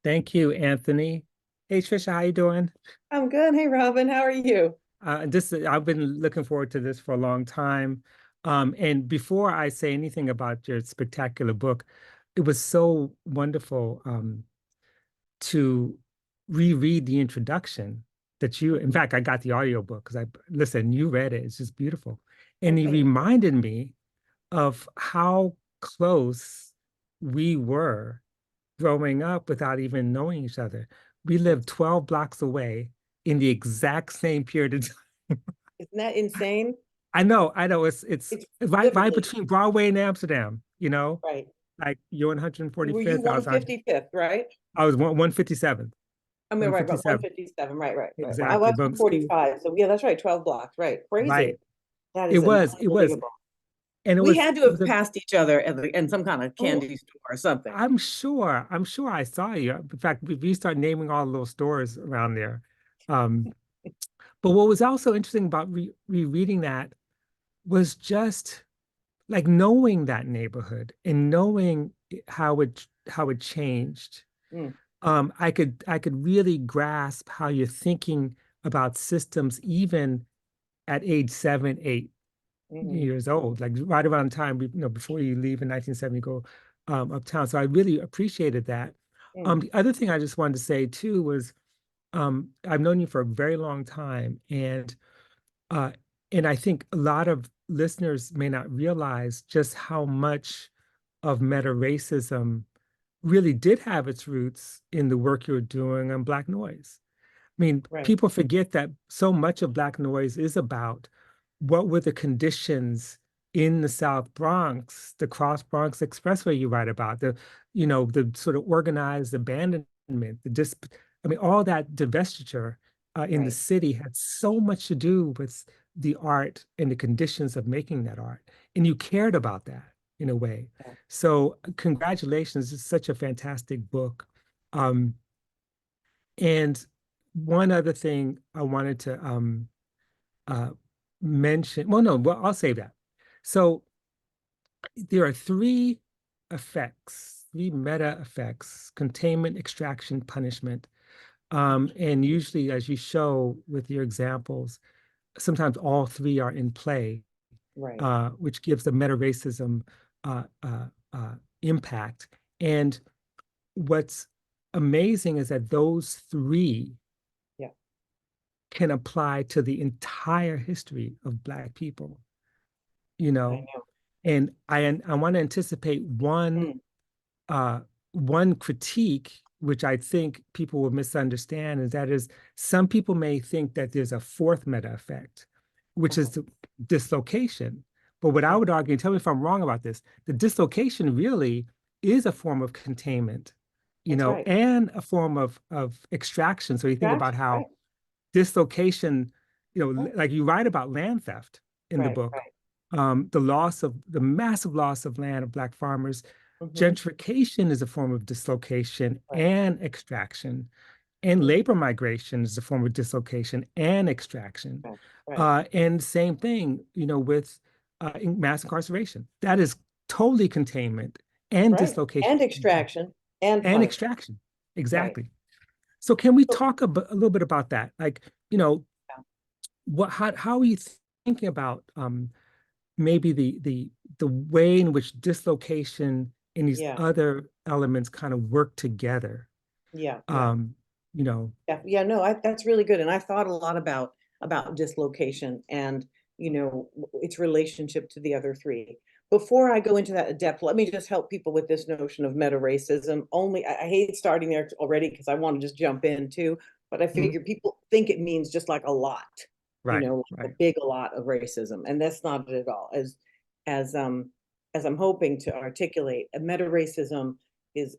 Thank you, Anthony. Hey, Tricia, how you doing? I'm good. Hey, Robin, how are you? I've been looking forward to this for a long time. And before I say anything about your spectacular book, it was so wonderful to reread the introduction in fact, I got the audiobook because listen, you read it. It's just beautiful. And he Okay. reminded me of how close we were growing up without even knowing each other. We lived 12 blocks away in the exact same period of time. Isn't that insane? I know. It's It's right vividly between Broadway and Amsterdam, you know? right. Like you're on Were you 145th, 155th, right? I was 157th. I mean, right, right, 157. 157. Right. I Exactly. was But school, 145. So yeah, that's right. 12 blocks. Right. Crazy. right. That It is was, it was, unbelievable. and We had to it have was a passed each other in some kind of oh, candy store or something. I'm sure I saw you. In fact, we start naming all the little stores around there. Um, but what was also interesting about rereading that was just like knowing that neighborhood and knowing how it changed. Mm, I could really grasp how you're thinking about systems even at age 7, 8 years old, like right around the time before you leave in 1970, go uptown. So I really appreciated that. mm. The other thing I just wanted to say too was I've known you for a very long time, uh, and I think a lot of listeners may not realize just how much of meta racism really did have its roots in the work you're doing on Black noise. I mean, Right. people forget that so much of Black noise is about what were the conditions in the South Bronx, the Cross Bronx Expressway you write about, the sort of organized abandonment, I mean, all that divestiture in the Right. city had so much to do with the art and the conditions of making that art. And you cared about that in a way. Yeah. So congratulations, it's such a fantastic book. Um, and one other thing I wanted to uh, mention, well, no, well, I'll save that. So there are three meta effects: containment, extraction, punishment. And usually, as you show with your examples, sometimes all three are in play, Right. which gives the meta racism impact. And what's amazing is that those three Yeah. can apply to the entire history of Black people, you I know. know. And I want to anticipate Mm, uh, one critique, which I think people will misunderstand, is that is some people may think that there's a fourth meta effect, which is uh-huh. the dislocation. But what I would Mhm. argue, and tell me if I'm wrong about this, the dislocation really is a form of containment, That's right. and a form of extraction. So you think about Extraction. how Right. dislocation, Right. like you write about land theft in the Right. book, Right. the massive loss of land of Black farmers. Hmm. Gentrification is a form of dislocation Right. and extraction, and Mm, labor migration is a form of dislocation and extraction. right. Right. And same thing, with mass incarceration. That is totally containment and Right. dislocation And extraction and and punishment. extraction. Right. Exactly. So can we So, talk a little bit about that? Like, you know, yeah. how are you thinking about maybe the way in which dislocation and these Yeah. other elements kind of work together? Yeah. Yeah. Um, you know, Yeah. Yeah. No, that's really good. And I thought a lot about dislocation and its relationship to the other three. Before I go into that depth, let me just help people with this notion of meta racism. Only I hate starting there already because I want to just jump in too. But I mhm, figure people think it means just like a lot, right, like right. a big a lot of racism, and that's not it at all. As as I'm hoping to articulate, a meta racism is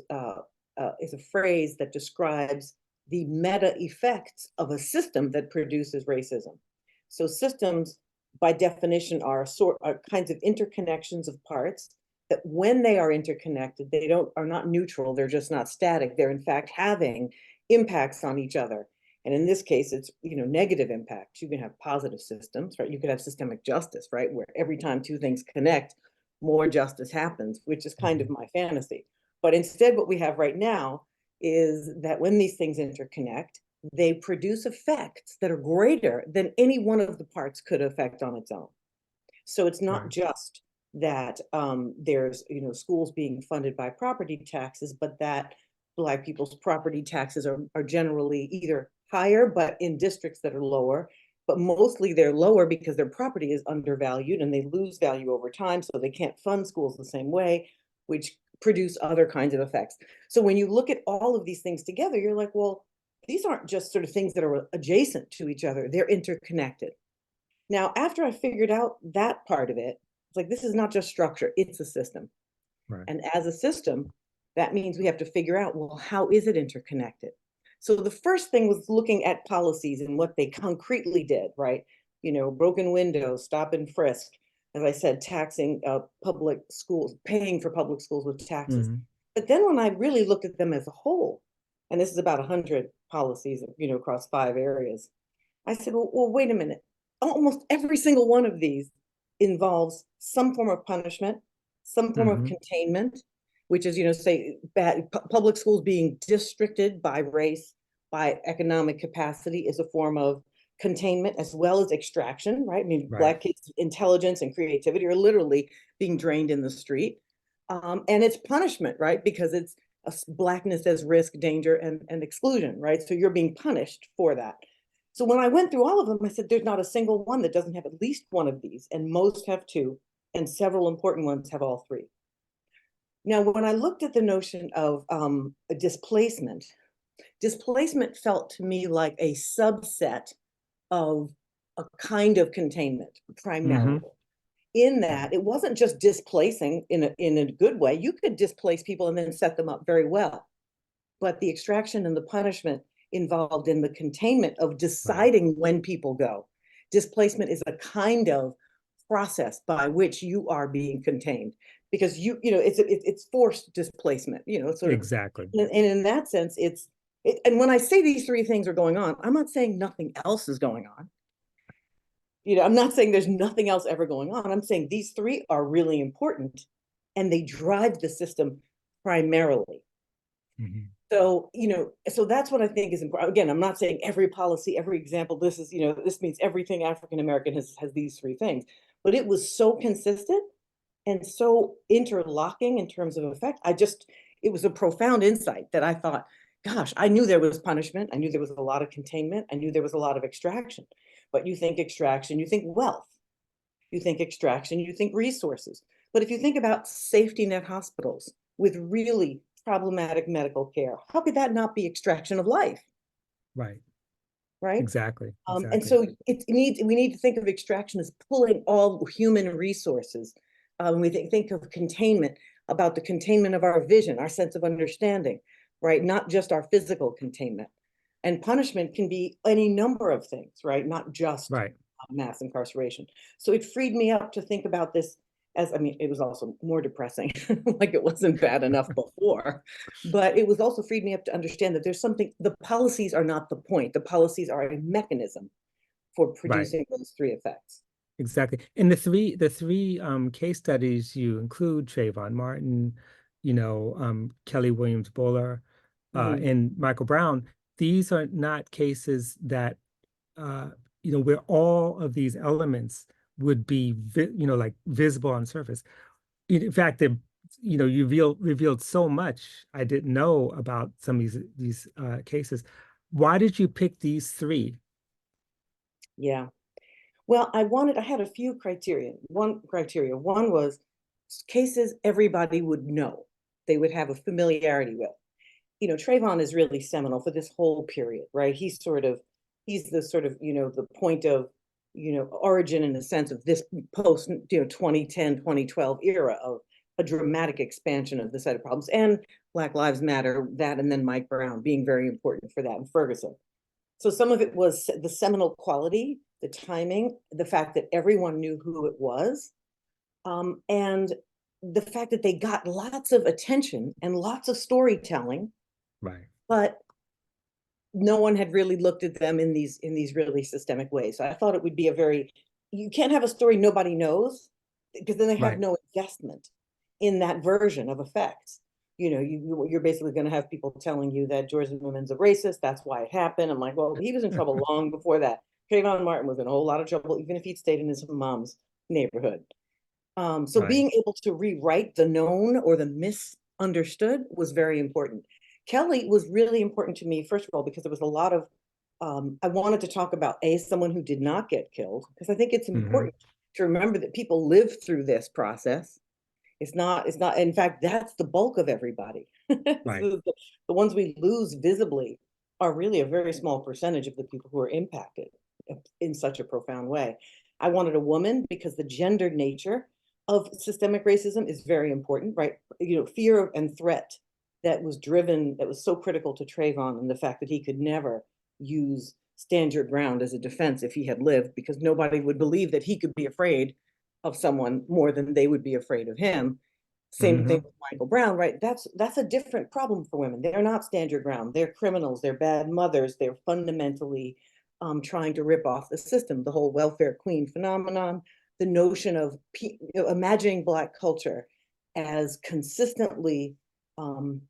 a phrase that describes the meta effects of a system that produces racism. So systems, by definition, are kinds of interconnections of parts that, when they are interconnected, they don't are not neutral. They're just not static. They're in fact having impacts on each other. And in this case, it's negative impacts. You can have positive systems, right? You could have systemic justice, right, where every time two things connect, more justice happens, which is kind of Mhm. my fantasy. But instead, what we have right now is that when these things interconnect, they produce effects that are greater than any one of the parts could affect on its own. So it's not Right. just that there's schools being funded by property taxes, but that Black people's property taxes are generally either higher, but in districts that are lower, but mostly they're lower because their property is undervalued and they lose value over time, so they can't fund schools the same way, which produce other kinds of effects. So when you look at all of these things together, you're like, well, these aren't just sort of things that are adjacent to each other, they're interconnected. Now, after I figured out that part of it, it's like, this is not just structure, it's a system. Right. And as a system, that means we have to figure out, well, how is it interconnected? So the first thing was looking at policies and what they concretely did, right? Broken windows, stop and frisk. As I said, taxing public schools, paying for public schools with taxes. Mhm. But then when I really looked at them as a whole, and this is about 100 policies, across 5 areas, I said, well, wait a minute. Almost every single one of these involves some form of punishment, some form of Mhm. containment, which is, say, public schools being districted by race, by economic capacity is a form of containment as well as extraction, right? I mean, Right. Black kids' intelligence and creativity are literally being drained in the street. And it's punishment, right? Because it's Blackness as risk, danger, and exclusion, right? So you're being punished for that. So when I went through all of them, I said, there's not a single one that doesn't have at least one of these, and most have 2, and several important ones have all 3. Now, when I looked at the notion of a displacement felt to me like a subset of a kind of containment, primarily. Mhm. In Right. that it wasn't just displacing in a good way. You could displace people and then set them up very well. But the extraction and the punishment involved in the containment of Right. deciding when people go. Displacement is a kind of process by which you are being contained because it's forced displacement, sort of, Exactly. and in that sense, and when I say these 3 things are going on, I'm not saying nothing else is going on. I'm not saying there's nothing else ever going on. I'm saying these 3 are really important and they drive the system primarily. Mhm. So that's what I think is important. Again, I'm not saying every policy, every example, this means everything African American has these 3 things, but it was so consistent and so interlocking in terms of effect. It was a profound insight that I thought, gosh, I knew there was punishment. I knew there was a lot of containment. I knew there was a lot of extraction. But you think extraction, you think wealth, you think extraction, you think resources. But if you think about safety net hospitals with really problematic medical care, how could that not be extraction of life, Right. right? Exactly. And Exactly. so we need to think of extraction as pulling all human resources. We think of containment, about the containment of our vision, our sense of understanding, right? Not just our physical containment. And punishment can be any number of things, right? Not just Right. mass incarceration. So it freed me up to think about this as, I mean, it was also more depressing, like it wasn't bad enough before, but it was also freed me up to understand that there's something, the policies are not the point. The policies are a mechanism for Right. producing those 3 effects. Exactly. And the three case studies you include Trayvon Martin, Kelly Williams Buller, Mhm. and Michael Brown. These are not cases that where all of these elements would be like visible on surface. In fact, you revealed so much I didn't know about some of these cases. Why did you pick these 3? Yeah. Well, I had a few criteria. One was cases everybody would know, they would have a familiarity with. Trayvon is really seminal for this whole period, right? He's the sort of, the point of, origin in the sense of this post, 2010, 2012 era of a dramatic expansion of the set of problems, and Black Lives Matter, that, and then Mike Brown being very important for that, and Ferguson. So some of it was the seminal quality, the timing, the fact that everyone knew who it was, and the fact that they got lots of attention and lots of storytelling, Right. but no one had really looked at them in these really systemic ways. So I thought it would be you can't have a story nobody knows because then they have Right. no investment in that version of effects. you're basically going to have people telling you that George Zimmerman's a racist. That's why it happened. I'm like, well, he was in trouble long before that. Trayvon Martin was in a whole lot of trouble, even if he'd stayed in his mom's neighborhood. So Right. being able to rewrite the known or the misunderstood was very important. Kelley was really important to me, first of all, because there was a lot of, I wanted to talk about someone who did not get killed, because I think it's Hmm. important to remember that people live through this process. It's not, in fact, that's the bulk of everybody. Right. The ones we lose visibly are really a very small percentage of the people who are impacted in such a profound way. I wanted a woman because the gendered nature of systemic racism is very important, right? Fear and threat that was so critical to Trayvon, and the fact that he could never use stand your ground as a defense if he had lived, because nobody would believe that he could be afraid of someone more than they would be afraid of him. Same thing Hmm. with Michael Brown, right? That's a different problem for women. They're not stand your ground. They're criminals. They're bad mothers. They're fundamentally trying to rip off the system. The whole welfare queen phenomenon, the notion of imagining Black culture as consistently um,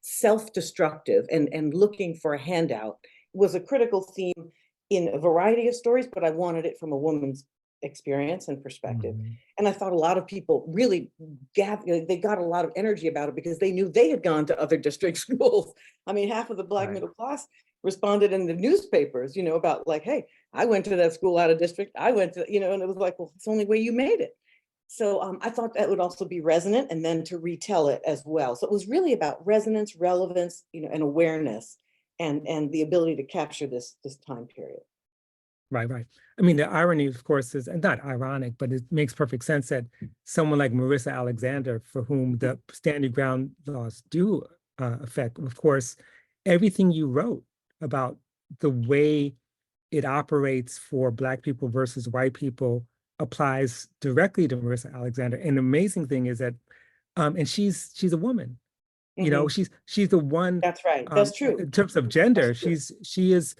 self-destructive and looking for a handout was a critical theme in a variety of stories, but I wanted it from a woman's experience and perspective. Hmm. And I thought a lot of people really they got a lot of energy about it because they knew they had gone to other district schools. I mean, half of the Black Right. middle class responded in the newspapers, about like, hey, I went to that school out of district. I went to, and it was like, well, it's the only way you made it. So I thought that would also be resonant, and then to retell it as well. So it was really about resonance, relevance, and awareness, and the ability to capture this time period. Right, right. I mean, the irony, of course, is and not ironic, but it makes perfect sense that someone like Marissa Alexander, for whom the standing ground laws do affect, of course, everything you wrote about the way it operates for Black people versus white people applies directly to Marissa Alexander. And the amazing thing is that, and she's a woman, Mhm. she's the one, That's right. That's true. in terms of That's gender, true. she is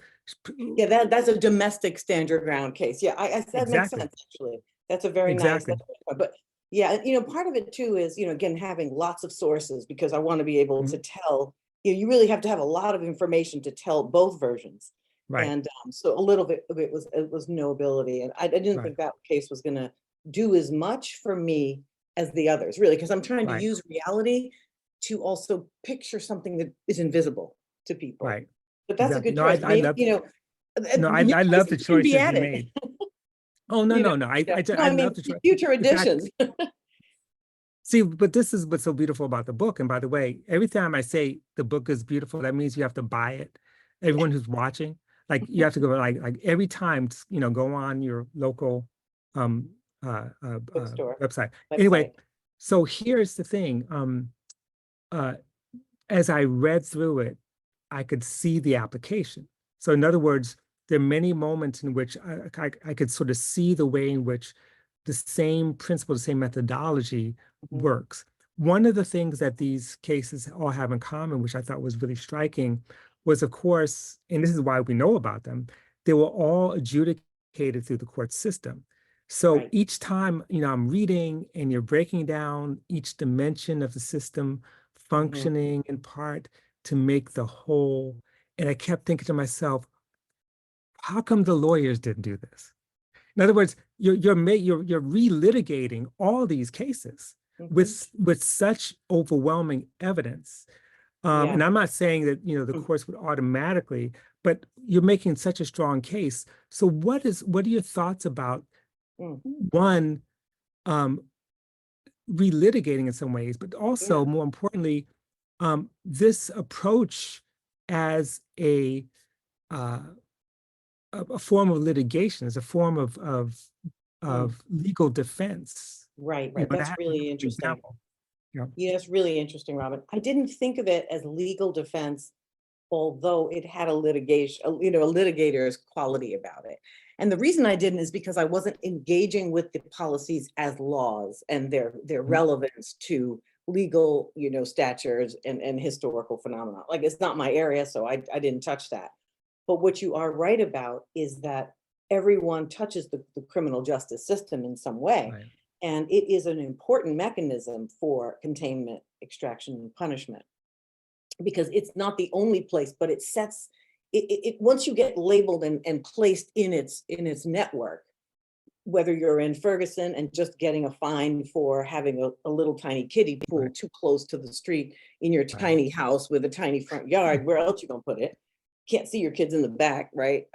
Yeah, that's a domestic stand your ground case. Yeah, that makes exactly, sense, actually. That's a very nice, exactly. but yeah, part of it too is, again, having lots of sources, because I want to be able to Mhm. tell, you really have to have a lot of information to tell both versions. Right, And so a little bit of it was knowability. And I didn't right, think that case was gonna do as much for me as the others, really, because I'm trying to right, use reality to also picture something that is invisible to people. right. But that's a Exactly. good No, choice. I Maybe, love no, your I love the cases can be choices you added, made. Oh no, no, no. yeah. No, I I love mean, the choice. future In fact, editions. see, but this is what's so beautiful about the book. And by the way, every time I say the book is beautiful, that means you have to buy it. Everyone who's watching, like you have to go like every time, go on your local um Bookstore, website. Anyway, website. so here's the thing. Uh as I read through it, I could see the application. So in other words, there are many moments in which I could sort of see the way in which the same principle, the same methodology Mhm, works. One of the things that these cases all have in common, which I thought was really striking, was of course, and this is why we know about them, they were all adjudicated through the court system. So right. each time, I'm reading and you're breaking down each dimension of the system Mhm, functioning in part to make the whole. And I kept thinking to myself, how come the lawyers didn't do this? In other words, you're relitigating all these cases mhm. with such overwhelming evidence. Yeah. And I'm not saying that the Mm, courts would automatically, but you're making such a strong case. So what are your thoughts about mm, one, um, relitigating in some ways, but yeah. also more importantly, this approach as uh, a form of litigation, as a form Mm, of legal defense. right, right. And I That's have really an interesting. example. Yeah. Yeah, that's really interesting, Robin. I didn't think of it as legal defense, although it had a litigation, a litigator's quality about it. And the reason I didn't is because I wasn't engaging with the policies as laws and their Mhm. relevance to legal, statutes and historical phenomena. Like, it's not my area, so I didn't touch that. But what you are right about is that everyone touches the criminal justice system in some way. Right. And it is an important mechanism for containment, extraction and punishment, because it's not the only place, but it sets it once you get labeled and placed in its network, whether you're in Ferguson and just getting a fine for having a little tiny kiddie pool too close to the street in your tiny house with a tiny front yard, where else you gonna put it? Can't see your kids in the back, right?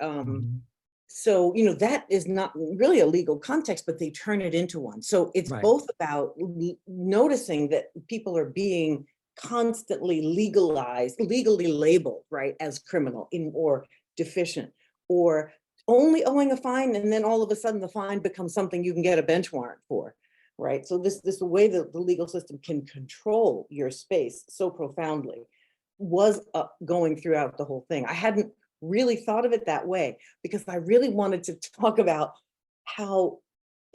So, that is not really a legal context, but they turn it into one. So it's both about noticing that people are being constantly legally labeled, right, as criminal or deficient, or only owing a fine, and then all of a sudden the fine becomes something you can get a bench warrant for, right? So this way that the legal system can control your space so profoundly was going throughout the whole thing. I hadn't really thought of it that way, because I really wanted to talk about how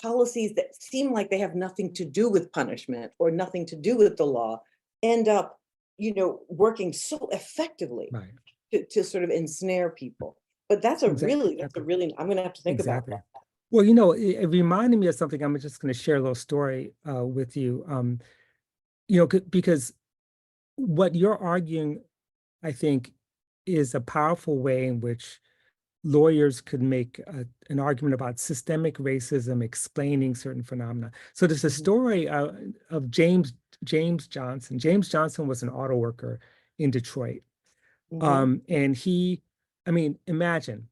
policies that seem like they have nothing to do with punishment or nothing to do with the law end up, working so effectively to sort of ensnare people. But that's a really, I'm gonna have to think about that. Well, it reminded me of something. I'm just going to share a little story with you. Because what you're arguing, I think, is a powerful way in which lawyers could make an argument about systemic racism, explaining certain phenomena. So there's a story of James Johnson. James Johnson was an auto worker in Detroit. And he, imagine,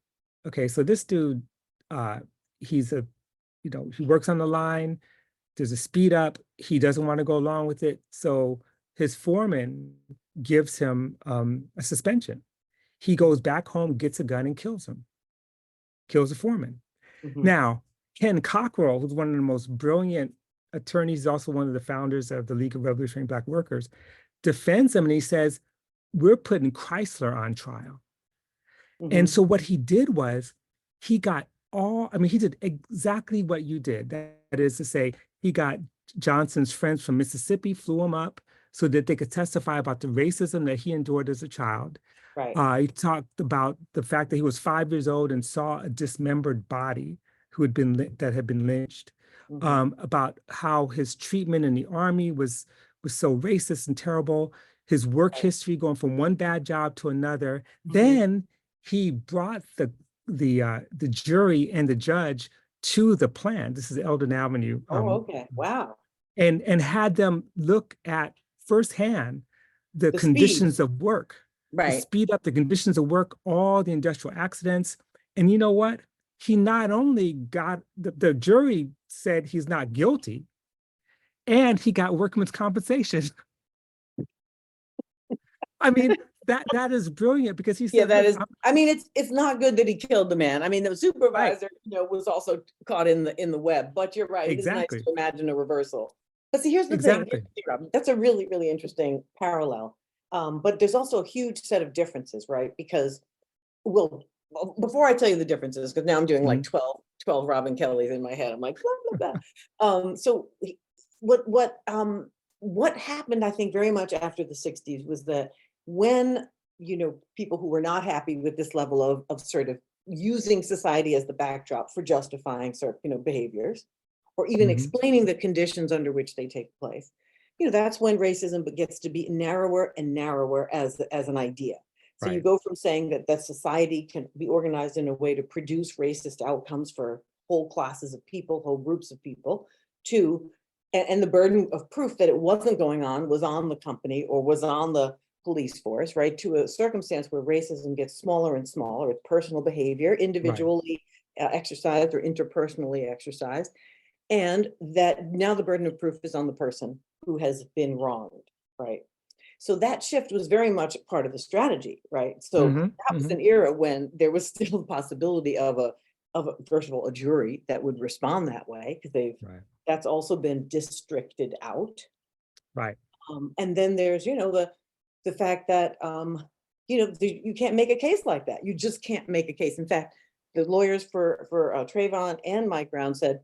okay, so this dude, he works on the line, there's a speed up, he doesn't want to go along with it. So his foreman gives him a suspension. He goes back home, gets a gun, and kills the foreman. Now, Ken Cockrell, who's one of the most brilliant attorneys, also one of the founders of the League of Revolutionary Black Workers, defends him, and he says, we're putting Chrysler on trial. And so what he did was, he did exactly what you did. That is to say, he got Johnson's friends from Mississippi, flew him up so that they could testify about the racism that he endured as a child. He talked about the fact that he was 5 years old and saw a dismembered body that had been lynched, about how his treatment in the Army was so racist and terrible, his work history going from one bad job to another. Then he brought the jury and the judge to the plant. This is Eldon Avenue. Okay, wow. And had them look at firsthand the conditions of work. To speed up the conditions of work, all the industrial accidents. And you know what? He not only got, the jury said he's not guilty, and he got workman's compensation. That is brilliant, because he said, that is, it's not good that he killed the man. The supervisor, was also caught in the web, but you're right. Exactly. It is nice to imagine a reversal. But see, here's the thing, Robin, that's a really, really interesting parallel. But there's also a huge set of differences, right? Because, well, before I tell you the differences, because now I'm doing like 12 Robin Kelleys in my head. I'm like, blah, blah, blah. So what happened, I think, very much after the 60s was that when, people who were not happy with this level of sort of using society as the backdrop for justifying certain, behaviors, or even explaining the conditions under which they take place, that's when racism gets to be narrower and narrower as an idea. So you go from saying that society can be organized in a way to produce racist outcomes for whole classes of people, whole groups of people, to, and the burden of proof that it wasn't going on was on the company or was on the police force, right? To a circumstance where racism gets smaller and smaller, with personal behavior, individually exercised or interpersonally exercised. And that now the burden of proof is on the person who has been wronged, right? So that shift was very much part of the strategy, right? So that was an era when there was still the possibility of first of all, a jury that would respond that way, because that's also been districted out. And then there's, the fact that, you can't make a case like that. You just can't make a case. In fact, the lawyers for Trayvon and Mike Brown said,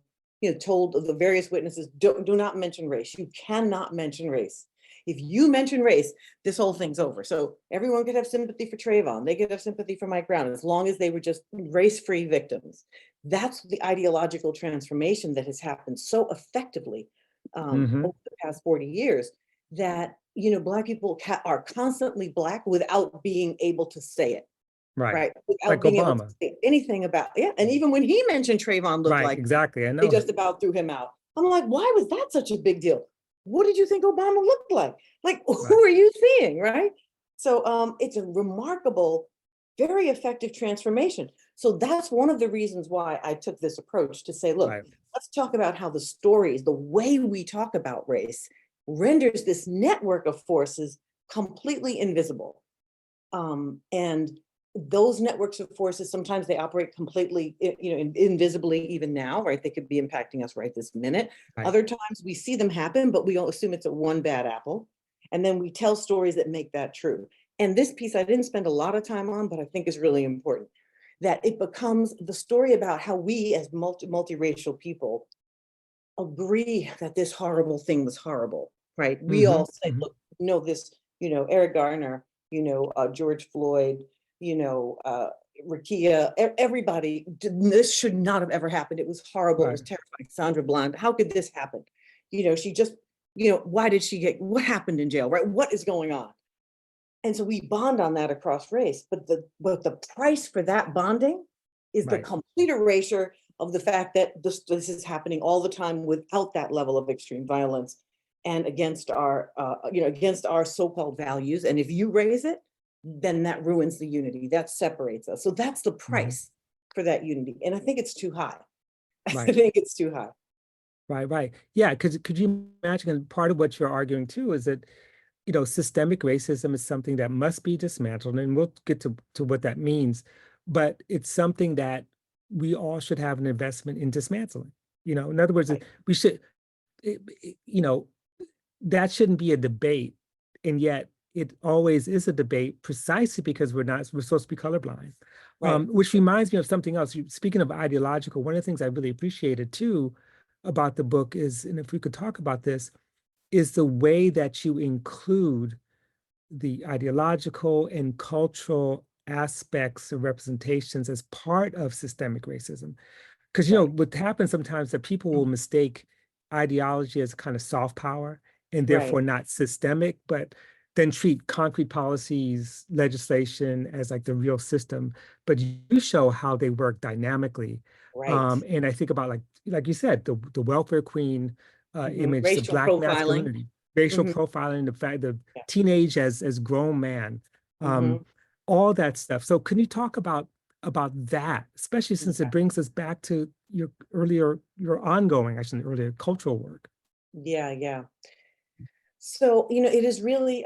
told the various witnesses, do not mention race. You cannot mention race. If you mention race, this whole thing's over. So everyone could have sympathy for Trayvon. They could have sympathy for Mike Brown, as long as they were just race-free victims. That's the ideological transformation that has happened so effectively over the past 40 years. that, you know, Black people are constantly Black without being able to say it, Right. right? Without Like being able to Obama. say anything about, yeah. And even when he mentioned Trayvon looked Right. like, Exactly. I they know. just about threw him out. I'm like, why was that such a big deal? What did you think Obama looked like? Like, Right. who are you seeing, right? So it's a remarkable, very effective transformation. So that's one of the reasons why I took this approach to say, look, Right. let's talk about how the stories, the way we talk about race, renders this network of forces completely invisible. And those networks of forces, sometimes they operate completely, you know, invisibly even now, right? They could be impacting us right this minute. Right. Other times we see them happen, but we all assume it's a one bad apple. And then we tell stories that make that true. And this piece I didn't spend a lot of time on, but I think is really important, that it becomes the story about how we as multiracial people agree that this horrible thing was horrible, right? We Mm-hmm. all say, Mm-hmm. look, you know, this, you know, Eric Garner, you know, George Floyd, you know, Rakia, everybody, this should not have ever happened. It was horrible. It Right. was terrifying. Sandra Bland, how could this happen? You know, she just, you know, why did she get, what happened in jail, right? What is going on? And so we bond on that across race, but the price for that bonding is the Right. complete erasure of the fact that this is happening all the time without that level of extreme violence and against our you know, against our so-called values. And if you raise it, then that ruins the unity, that separates us. So that's the Mm-hmm. price for that unity. And I think it's too high. I Right. think it's too high. Right. Right. Yeah. Could you imagine? And part of what you're arguing too is that, you know, systemic racism is something that must be dismantled, and we'll get to what that means. But it's something that we all should have an investment in dismantling. You know, in other words, Right. we should, you know, that shouldn't be a debate, and yet it always is a debate precisely because we're supposed to be colorblind. Right. Which reminds me of something else. Speaking of ideological, one of the things I really appreciated too about the book is, and if we could talk about this, is the way that you include the ideological and cultural aspects of representations as part of systemic racism. Because, you know, Right. what happens sometimes that people will mistake ideology as kind of soft power and Right. therefore not systemic, but then treat concrete policies, legislation as like the real system. But you show how they work dynamically. Right. And I think about like you said, the welfare queen image, the Racial Black profiling. masculinity, racial Hmm. profiling, the fact the Yeah. teenage as grown man, um, Hmm. all that stuff. So can you talk about that, especially since it Yeah. brings us back to your ongoing, actually, earlier cultural work. Yeah. Yeah. So, you know, it is really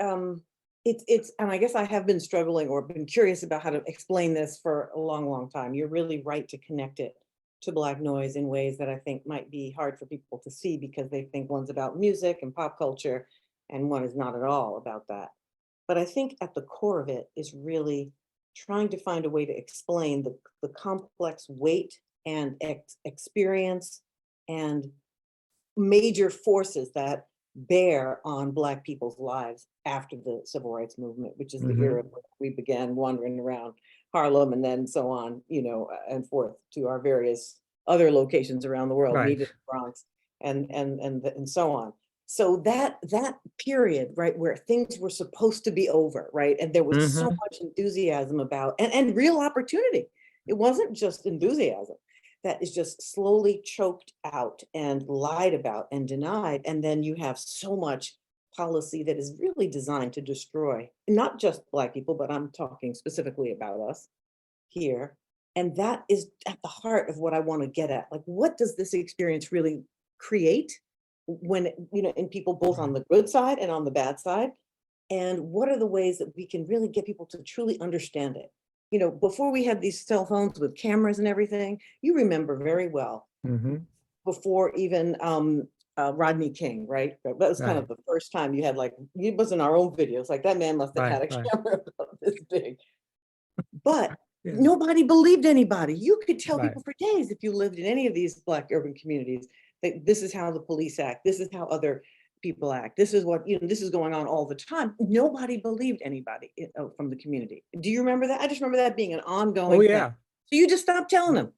it's and I guess I have been struggling or been curious about how to explain this for a long, long time. You're really right to connect it to Black noise in ways that I think might be hard for people to see because they think one's about music and pop culture and one is not at all about that. But I think at the core of it is really trying to find a way to explain the complex weight and experience and major forces that bear on Black people's lives after the civil rights movement, which is the Mm-hmm. era where we began wandering around Harlem and then so on, you know, and forth to our various other locations around the world, Right. meet in the Bronx and so on. So that period, right, where things were supposed to be over, right, and there was so Mm-hmm. much enthusiasm about and real opportunity. It wasn't just enthusiasm that is just slowly choked out and lied about and denied. And then you have so much policy that is really designed to destroy not just Black people, but I'm talking specifically about us here. And that is at the heart of what I want to get at. Like, what does this experience really create when, you know, in people both on Right. the good side and on the bad side? And what are the ways that we can really get people to truly understand it? You know, before we had these cell phones with cameras and everything, you remember very well, Mm-hmm. before even Rodney King, right? That was kind Right. of the first time you had, like, it wasn't our own videos, like that man must have Right. had a Right. camera about this big. But Yeah. nobody believed anybody. You could tell Right. people for days if you lived in any of these Black urban communities that this is how the police act, this is how other people act, this is what, you know, this is going on all the time. Nobody believed anybody from the community. Do you remember that? I just remember that being an Oh ongoing thing. yeah. So you just stopped telling Right. them,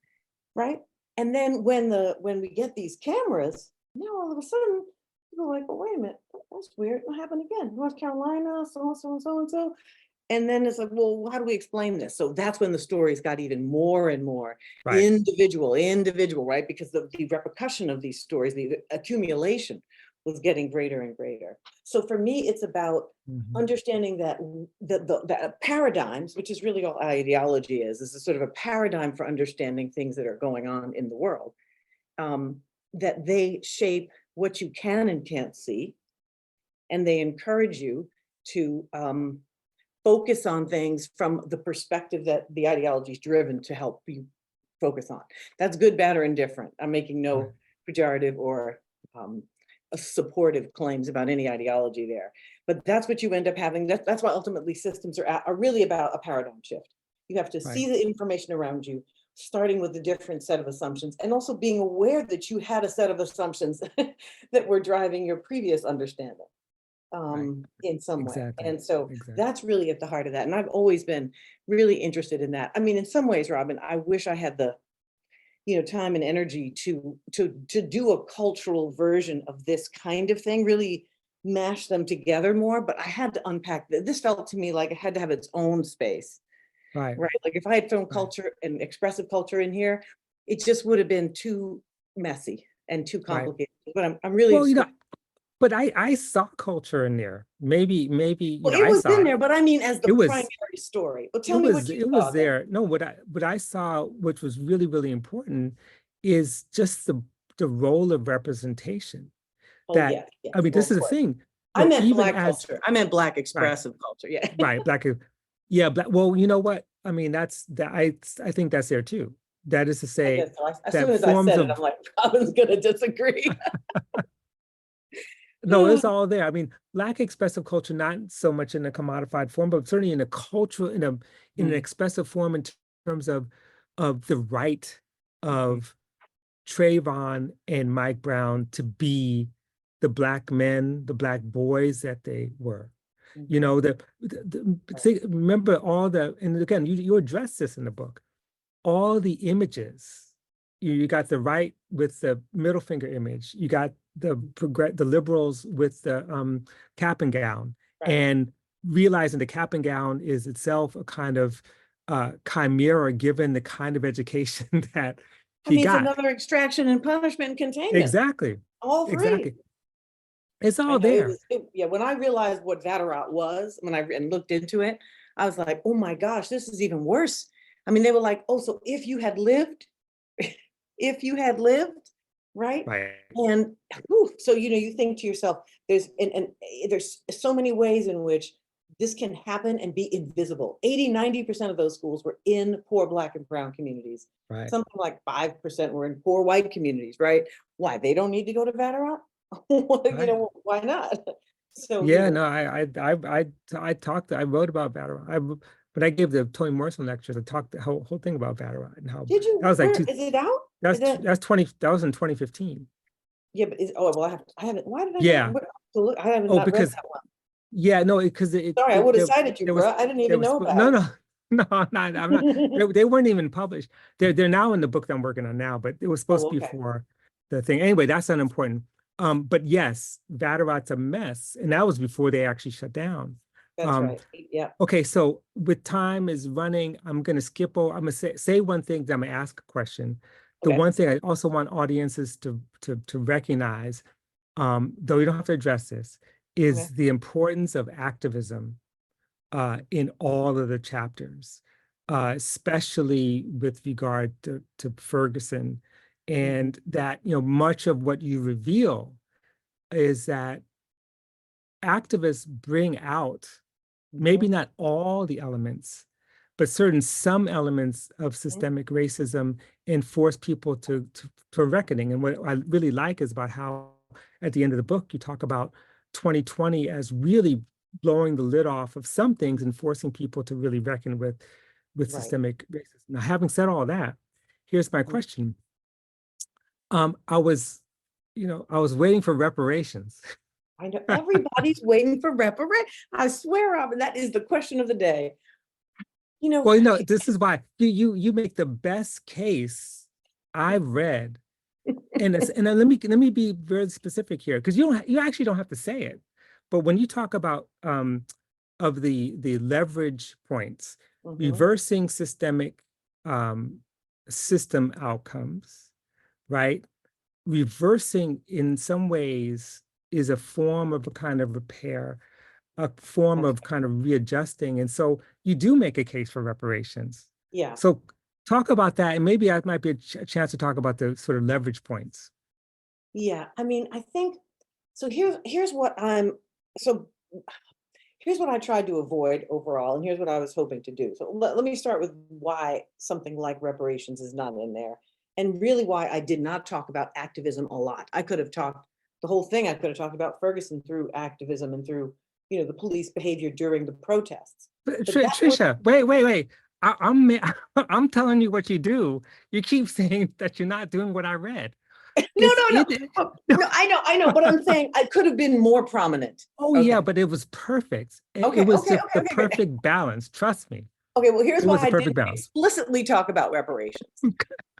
right? And then when we get these cameras, now all of a sudden People are like, well, wait a minute, that's weird. What happened again? North Carolina, so and so and so and so. And then it's like, well, how do we explain this? So that's when the stories got even more and more Right. individual, right? Because the repercussion of these stories, the accumulation was getting greater and greater. So for me, it's about understanding that the paradigms, which is really all ideology is a sort of a paradigm for understanding things that are going on in the world, that they shape what you can and can't see, and they encourage you to focus on things from the perspective that the ideology is driven to help you focus on. That's good, bad, or indifferent. I'm making no pejorative or supportive claims about any ideology there, but that's what you end up having. That's why ultimately systems are really about a paradigm shift. You have to see the information around you, starting with a different set of assumptions, and also being aware that you had a set of assumptions that were driving your previous understanding. In some way. And so that's really at the heart of that. And I've always been really interested in that. I mean, in some ways, Robin, I wish I had the, time and energy to do a cultural version of this kind of thing, really mash them together more, but I had to unpack this. Felt to me like it had to have its own space. Right. Like if I had film culture and expressive culture in here, it just would have been too messy and too complicated. But I'm really but I saw culture in there. Maybe well, it I was saw in it. there, but I mean as the primary story. But tell me what you saw. It was there. No, what I saw, which was really important, is just the role of representation. Oh yeah, I mean, this is the thing. I meant Black culture. I meant Black expressive culture. Yeah. Black. Yeah, Black. Well, you know what? I mean, that's that. I think that's there too. That is to say, as soon as I said it, I'm like, Robin's gonna disagree. No, it's all there. I mean, Black expressive culture, not so much in a commodified form, but certainly in a cultural, in an expressive form in terms of the right of Trayvon and Mike Brown to be the Black men, the Black boys that they were. You know, remember all and again, you address this in the book, all the images. You got the right with the middle finger image. You got the liberals with the cap and gown, and realizing the cap and gown is itself a kind of chimera given the kind of education that he got. It's another extraction and punishment and containment. Exactly. All three. Exactly. It's all there. When I realized what Vatterott was, when I looked into it, I was like, oh my gosh, this is even worse. I mean, they were like, oh, so if you had lived, right? And so, you think to yourself, there's so many ways in which this can happen and be invisible. 80-90% of those schools were in poor Black and brown communities. Something like 5% were in poor white communities, right? Why? They don't need to go to Vatterott? Why not? So yeah, no, I wrote about Vatterott. But I gave the Toni Morrison lectures. I talked the whole thing about Vatterott and how. Did you? That was like is it out? That was in 2015. Yeah, but I haven't. Why did I? Yeah. I haven't not read that one. Yeah, no, because sorry, I would have cited you, bro. I didn't even know about it. No, I'm not. They weren't even published. They're now in the book that I'm working on now, but it was supposed to be for the thing. Anyway, that's unimportant. But yes, Vatterott's a mess, and that was before they actually shut down. That's right. Yeah. Okay, so with time is running, I'm going to skip over. I'm going to say one thing, then I'm going to ask a question. The one thing I also want audiences to recognize, though you don't have to address this, is the importance of activism in all of the chapters, especially with regard to Ferguson, and that much of what you reveal is that activists bring out maybe not all the elements, but some elements of systemic racism, and force people to a reckoning. And what I really like is about how at the end of the book, you talk about 2020 as really blowing the lid off of some things and forcing people to really reckon with systemic racism. Now, having said all that, here's my question. I was waiting for reparations. I know everybody's waiting for reparations. I swear, Robin, that is the question of the day. Well, this is why you make the best case I've read and then let me be very specific here, because you actually don't have to say it, but when you talk about of the leverage points, Mhm. reversing systemic system outcomes, right? Reversing in some ways is a form of a kind of repair, a form That's of kind of readjusting. And so you do make a case for reparations. Yeah. So talk about that. And maybe that might be a chance to talk about the sort of leverage points. Yeah. I mean, I think so. Here's what so here's what I tried to avoid overall, and here's what I was hoping to do. So let me start with why something like reparations is not in there, and really why I did not talk about activism a lot. I could have talked the whole thing. I could have talked about Ferguson through activism and through, the police behavior during the protests. But But that was Tricia, wait. I'm telling you what you do. You keep saying that you're not doing what I read. no, It's no, no. it. Oh, no, I know, but I'm saying I could have been more prominent. Oh Okay. yeah, but it was perfect. It Okay, was okay, the okay, okay, great. perfect balance. Trust me, Okay, well, here's it why was a I perfect didn't balance. explicitly talk about reparations.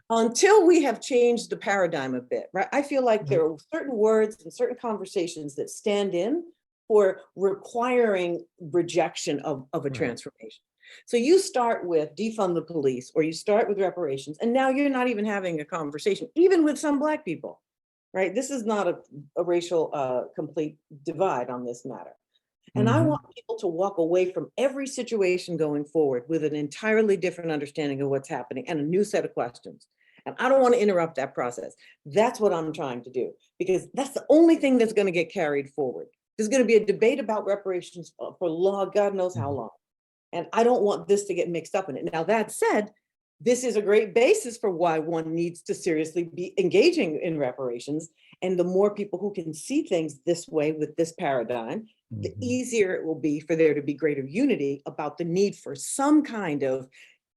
Until we have changed the paradigm a bit, right? I feel like Mhm. there are certain words and certain conversations that stand in for requiring rejection of a Right. transformation. So you start with defund the police, or you start with reparations, and now you're not even having a conversation, even with some Black people, right? This is not a racial complete divide on this matter. And I Hmm. want people to walk away from every situation going forward with an entirely different understanding of what's happening and a new set of questions. And I don't want to interrupt that process. That's what I'm trying to do, because that's the only thing that's going to get carried forward. There's going to be a debate about reparations for law, God knows how long. And I don't want this to get mixed up in it. Now, that said, this is a great basis for why one needs to seriously be engaging in reparations. And the more people who can see things this way with this paradigm, the Hmm. easier it will be for there to be greater unity about the need for some kind of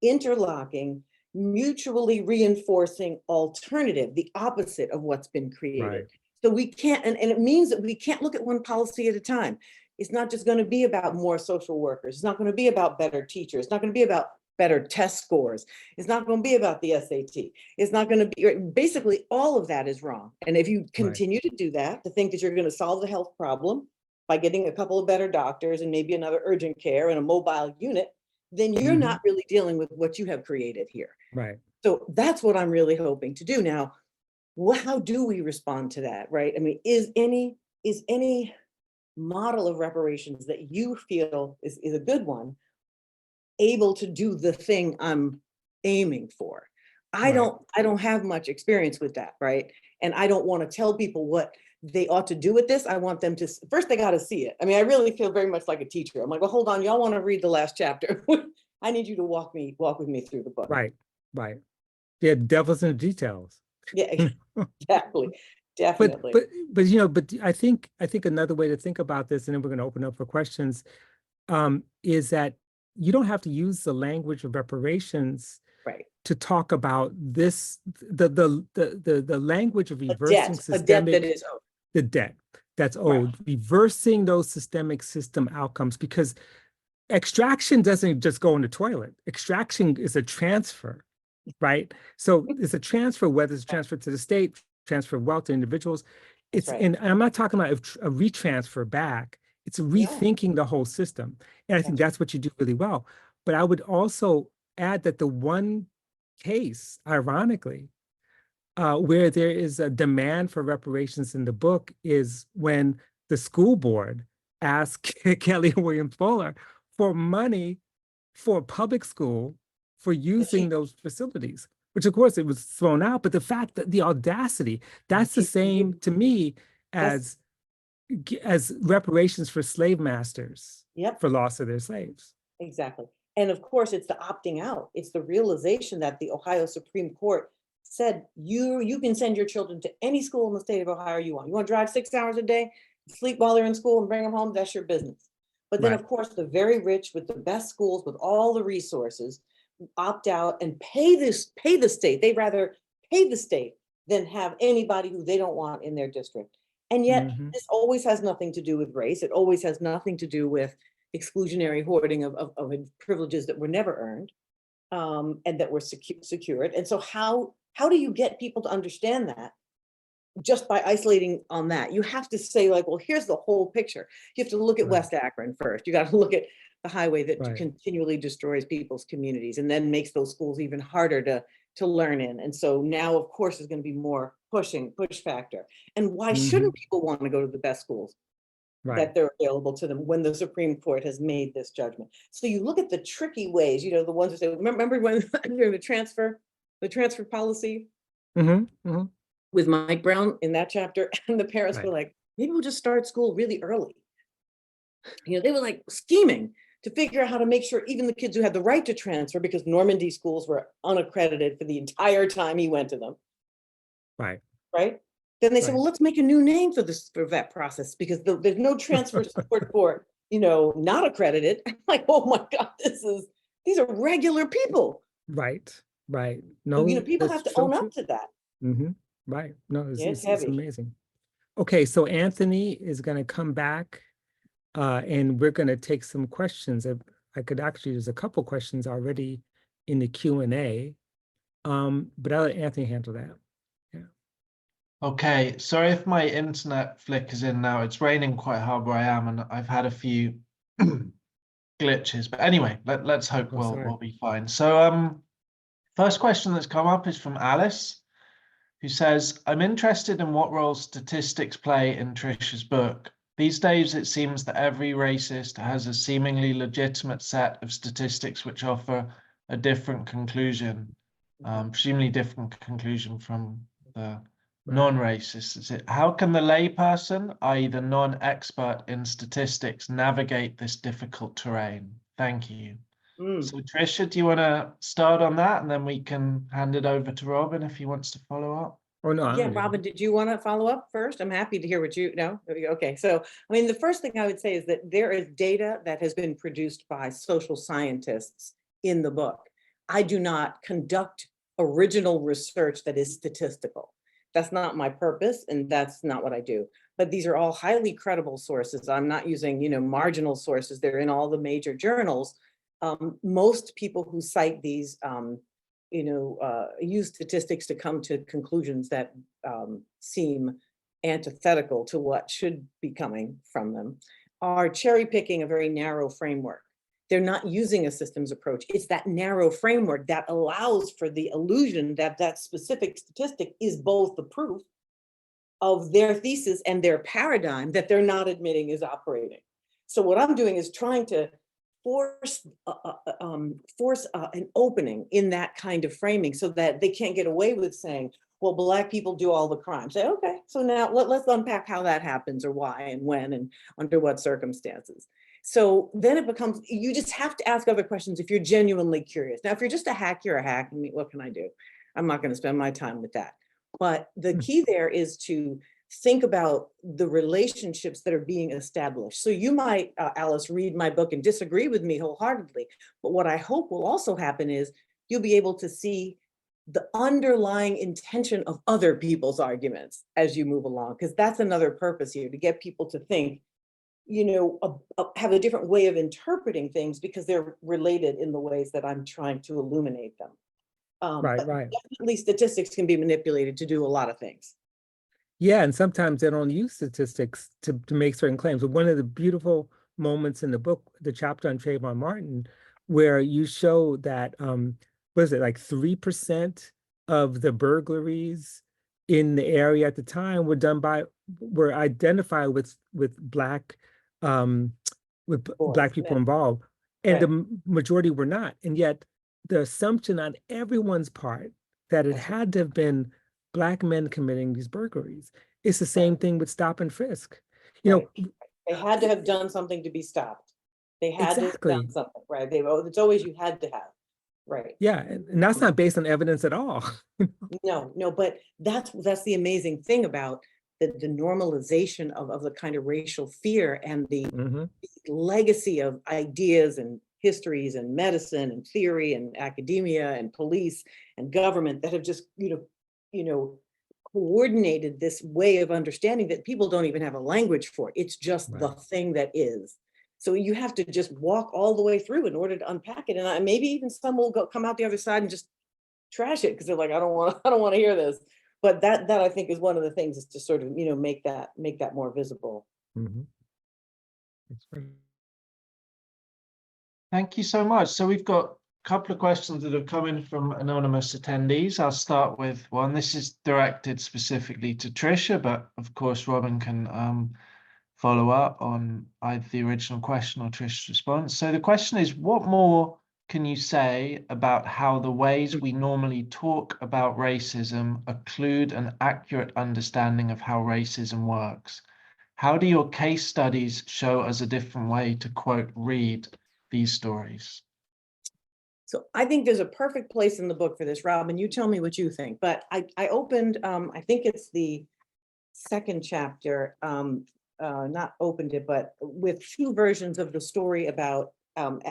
interlocking, mutually reinforcing alternative, the opposite of what's been created. Right. So we can't, and it means that we can't look at one policy at a time. It's not just going to be about more social workers. It's not going to be about better teachers. It's not going to be about better test scores. It's not going to be about the SAT. It's not going to be, basically, all of that is wrong. And if you Right. continue to do that, to think that you're going to solve the health problem by getting a couple of better doctors and maybe another urgent care and a mobile unit, then you're Hmm. not really dealing with what you have created here. Right. So that's what I'm really hoping to do. Now, how do we respond to that, right? I mean, is any model of reparations that you feel is a good one able to do the thing I'm aiming for? I Right. don't I don't have much experience with that, right? And I don't want to tell people what they ought to do with this. I want them to first, they got to see it. I mean, I really feel very much like a teacher. I'm like, well, hold on, y'all want to read the last chapter. I need you to walk with me through the book. Right. Right. Yeah, devil's in the details. Yeah, exactly. But Definitely. but but I think another way to think about this, and then we're going to open up for questions, is that you don't have to use the language of reparations Right. to talk about this, the language of reversing A debt that systemic, is owed. the debt that's Right. owed, reversing those systemic system outcomes, because extraction doesn't just go in the toilet. Extraction is a transfer, right? So it's a transfer, whether it's a Right. transfer to the state, transfer of wealth to individuals. That's It's, right. and I'm not talking about a retransfer back. It's Yeah, rethinking the whole system. And I think that's right. that's what you do really well. But I would also add that the one case, ironically, where there is a demand for reparations in the book is when the school board asked Kelley and Williams Bowler for money for public school for But using those facilities, which of course it was thrown out. But the fact that the audacity, that's the same to me that's as reparations for slave masters yep, for loss of their slaves. exactly. And of course, it's the opting out. It's the realization that the Ohio Supreme Court said you can send your children to any school in the state of Ohio you want. You want to drive 6 hours a day, sleep while they're in school, and bring them home. That's your business. But then, Right. of course, the very rich with the best schools, with all the resources, opt out and pay the state. They rather pay the state than have anybody who they don't want in their district. And yet, Hmm. this always has nothing to do with race. It always has nothing to do with exclusionary hoarding of privileges that were never earned, and that were secured. And so, how do you get people to understand that just by isolating on that. You have to say like, well, here's the whole picture. You have to look at Right. West Akron first. You got to look at the highway that Right. continually destroys people's communities and then makes those schools even harder to learn in. And so now, of course, there's going to be more push factor. And why shouldn't people want to go to the best schools Right. that they're available to them when the Supreme Court has made this judgment? So you look at the tricky ways, you know, the ones that say, remember when during the transfer policy with Mike Brown in that chapter, and the parents Right. were like, maybe we'll just start school really early. You know, they were like scheming to figure out how to make sure even the kids who had the right to transfer, because Normandy schools were unaccredited for the entire time he went to them. Right. Right. Then they said, Right. well, let's make a new name for this, for that process, because there's no transfer support for, you know, not accredited. I'm like, oh my God, these are regular people. Right. Right. So, No, you know, people have that's to so own true. up to that. Right. No, Yeah, it's it's heavy. amazing. Okay, so Anthony is going to come back and we're going to take some questions. I could actually, there's a couple questions already in the Q&A, but I'll let Anthony handle that. Yeah. Okay, sorry if my internet flickers in now. It's raining quite hard where I am, and I've had a few glitches. But anyway, let's hope we'll be fine. So, first question that's come up is from Alice, who says, I'm interested in what role statistics play in Tricia's book. These days, it seems that every racist has a seemingly legitimate set of statistics which offer a different conclusion, presumably different conclusion from the non-racist. Is it? How can the layperson, i.e. the non-expert in statistics, navigate this difficult terrain? Thank you. So Tricia, do you want to start on that, and then we can hand it over to Robin if he wants to follow up? Oh, no. Yeah, Robin, did you want to follow up first? I'm happy to hear what you know. Okay, so I mean, the first thing I would say is that there is data that has been produced by social scientists in the book. I do not conduct original research that is statistical. That's not my purpose, and that's not what I do. But these are all highly credible sources. I'm not using, you know, marginal sources. They're in all the major journals. Most people who cite these use statistics to come to conclusions that seem antithetical to what should be coming from them, are cherry picking a very narrow framework. They're not using a systems approach. It's that narrow framework that allows for the illusion that that specific statistic is both the proof of their thesis and their paradigm that they're not admitting is operating. So what I'm doing is trying to force an opening in that kind of framing so that they can't get away with saying, well, Black people do all the crimes. Say, okay, so now let's unpack how that happens, or why and when and under what circumstances. So then it becomes, you just have to ask other questions if you're genuinely curious. Now, if you're just a hack, you're a hack. I mean, what can I do? I'm not going to spend my time with that. But the key there is to think about the relationships that are being established. So you might, Alice, read my book and disagree with me wholeheartedly. But what I hope will also happen is you'll be able to see the underlying intention of other people's arguments as you move along, because that's another purpose here, to get people to think, you know, have a different way of interpreting things because they're related in the ways that I'm trying to illuminate them. Right. Definitely statistics can be manipulated to do a lot of things. Yeah, and sometimes they don't use statistics to make certain claims. But one of the beautiful moments in the book, the chapter on Trayvon Martin, where you show that, what is it, like 3% of the burglaries in the area at the time were identified with Black Black people involved, and the majority were not. And yet the assumption on everyone's part that it had to have been Black men committing these burglaries. It's the same thing with stop and frisk. You know, they had to have done something to be stopped. They had to have done something, right? It's always you had to have, right? Yeah, and that's not based on evidence at all. No, but that's the amazing thing about the normalization of the kind of racial fear and the legacy of ideas and histories and medicine and theory and academia and police and government that have just coordinated this way of understanding that people don't even have a language for. It's just the thing that is. So you have to just walk all the way through in order to unpack it. And maybe even some will come out the other side and just trash it because they're like, I don't want to hear this. But that I think is one of the things, is to sort of, make that more visible. Mhm. That's right. Thank you so much. So we've got a couple of questions that have come in from anonymous attendees. I'll start with one. This is directed specifically to Tricia, but of course Robin can follow up on either the original question or Tricia's response. So the question is, what more can you say about how the ways we normally talk about racism occlude an accurate understanding of how racism works? How do your case studies show us a different way to, quote, read these stories? So I think there's a perfect place in the book for this, Robin. You tell me what you think. But I opened, I think it's the second chapter, not opened it, but with two versions of the story about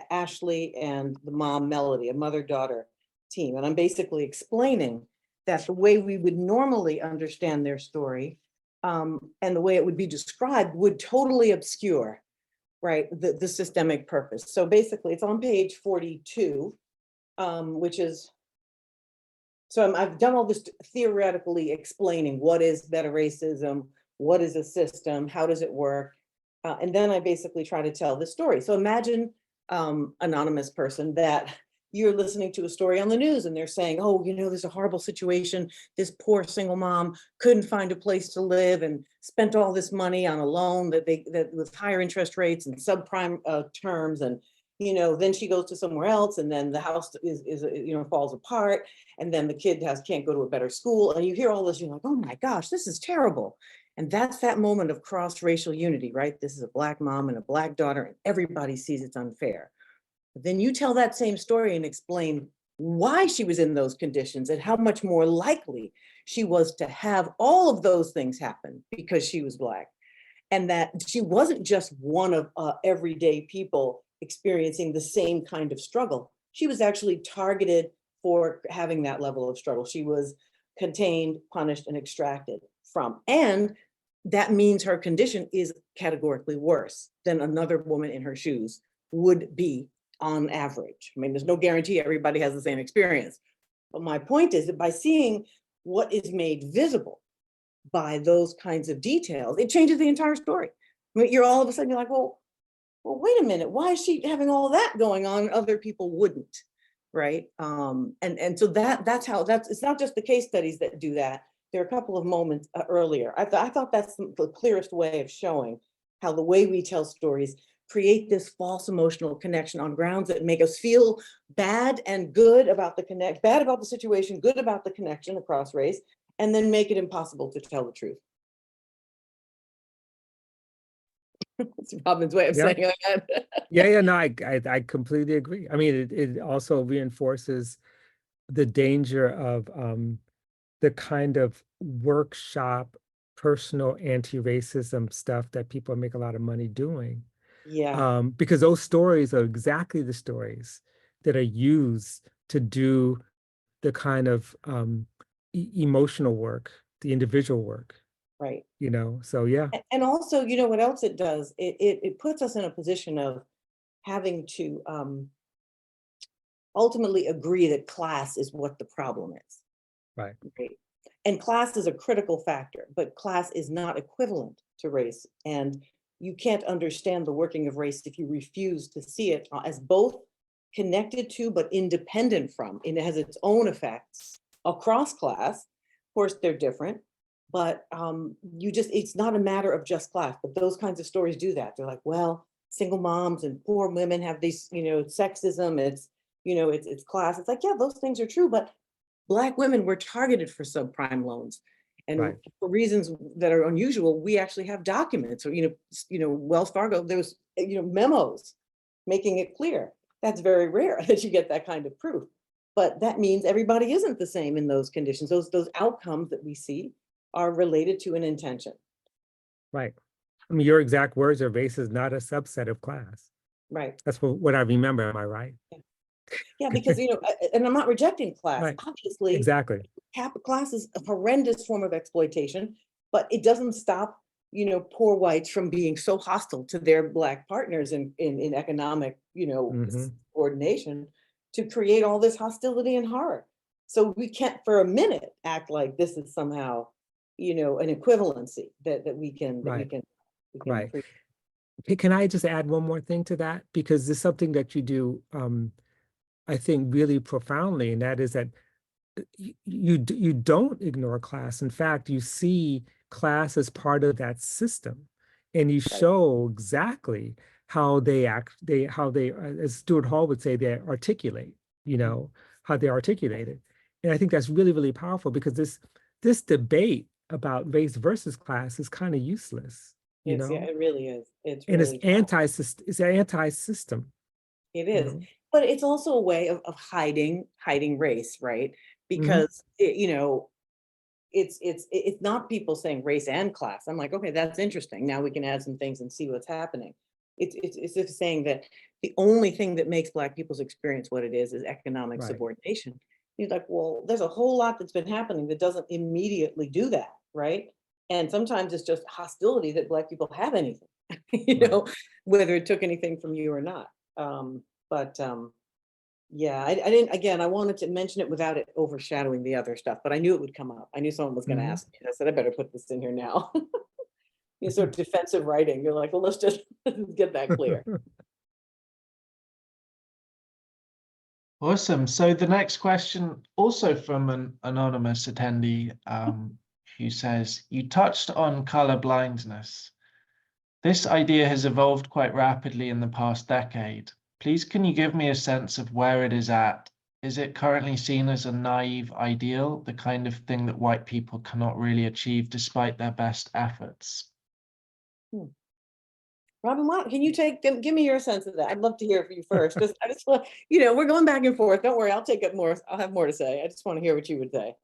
Ashley and the mom Melody, a mother-daughter team. And I'm basically explaining that the way we would normally understand their story, and the way it would be described, would totally obscure, right, the systemic purpose. So basically it's on page 42, which is, so I've done all this theoretically explaining what is meta racism, what is a system, how does it work, and then I basically try to tell the story. So imagine, anonymous person, that you're listening to a story on the news and they're saying, oh, there's a horrible situation. This poor single mom couldn't find a place to live and spent all this money on a loan that with higher interest rates and subprime terms, and then she goes to somewhere else, and then the house is falls apart, and then the kid can't go to a better school, and you hear all this, you're like, oh my gosh, this is terrible. And that's that moment of cross-racial unity, right? This is a Black mom and a Black daughter, and everybody sees it's unfair. But then you tell that same story and explain why she was in those conditions and how much more likely she was to have all of those things happen because she was Black. And that she wasn't just one of everyday people experiencing the same kind of struggle. She was actually targeted for having that level of struggle. She was contained, punished, and extracted from. And that means her condition is categorically worse than another woman in her shoes would be on average. I mean, there's no guarantee everybody has the same experience. But my point is that by seeing what is made visible by those kinds of details, it changes the entire story. I mean, you're all of a sudden, you're like, well, wait a minute, why is she having all that going on? Other people wouldn't, right? And so it's not just the case studies that do that. There are a couple of moments earlier. I thought that's the clearest way of showing how the way we tell stories create this false emotional connection on grounds that make us feel bad and good about bad about the situation, good about the connection across race, and then make it impossible to tell the truth. It's Robin's way of saying that. Yeah, no, I completely agree. I mean, it also reinforces the danger of the kind of workshop, personal anti-racism stuff that people make a lot of money doing. Yeah. Because those stories are exactly the stories that are used to do the kind of emotional work, the individual work. Right. So yeah. And also, what else it does? It puts us in a position of having to ultimately agree that class is what the problem is. Right. And class is a critical factor, but class is not equivalent to race. And you can't understand the working of race if you refuse to see it as both connected to but independent from. And it has its own effects across class. Of course, they're different, but it's not a matter of just class. But those kinds of stories do that. They're like, well, single moms and poor women have these, sexism. It's class. It's like, yeah, those things are true, but Black women were targeted for subprime loans. And for reasons that are unusual, we actually have documents. So, Wells Fargo, there was, memos making it clear. That's very rare that you get that kind of proof. But that means everybody isn't the same in those conditions. Those outcomes that we see are related to an intention. Right. I mean, your exact words are race is not a subset of class. Right. That's what I remember. Am I right? Yeah, because, and I'm not rejecting class. Right. Obviously, Exactly. Class is a horrendous form of exploitation, but it doesn't stop, poor whites from being so hostile to their Black partners in economic, coordination to create all this hostility and horror. So we can't for a minute act like this is somehow, you know, an equivalency that we can Right. Right. Can I just add one more thing to that? Because there's something that you do, I think, really profoundly, and that is that you don't ignore class. In fact, you see class as part of that system, and you show exactly how they act. How they, as Stuart Hall would say, they articulate. You know how they articulate it, and I think that's really, really powerful because this debate about race versus class is kind of useless. You Yeah, know, it really is. It's and really it's anti-system. it You is. know, But it's also a way of hiding race, right? Mhm. Because you know, it's not people saying race and class. I'm like, okay, that's interesting. Now we can add some things and see what's happening. It's just saying that the only thing that makes Black people's experience what it is economic Right. subordination. He's like, well, there's a whole lot that's been happening that doesn't immediately do that, right? And sometimes it's just hostility that Black people have anything, you Right. know, whether it took anything from you or not. But yeah, I didn't, again, I wanted to mention it without it overshadowing the other stuff, but I knew it would come up. I knew someone was going to Mhm. ask me. I said, I better put this in here now. You sort of defensive writing. You're like, well, let's just get that clear. Awesome. So the next question, also from an anonymous attendee, who says, you touched on color blindness. This idea has evolved quite rapidly in the past decade. Please, can you give me a sense of where it is at? Is it currently seen as a naive ideal, the kind of thing that white people cannot really achieve despite their best efforts? Robin, can you give me your sense of that? I'd love to hear from you first, because I just want, you know, we're going back and forth. Don't worry, I'll take up more. I'll have more to say. I just want to hear what you would say.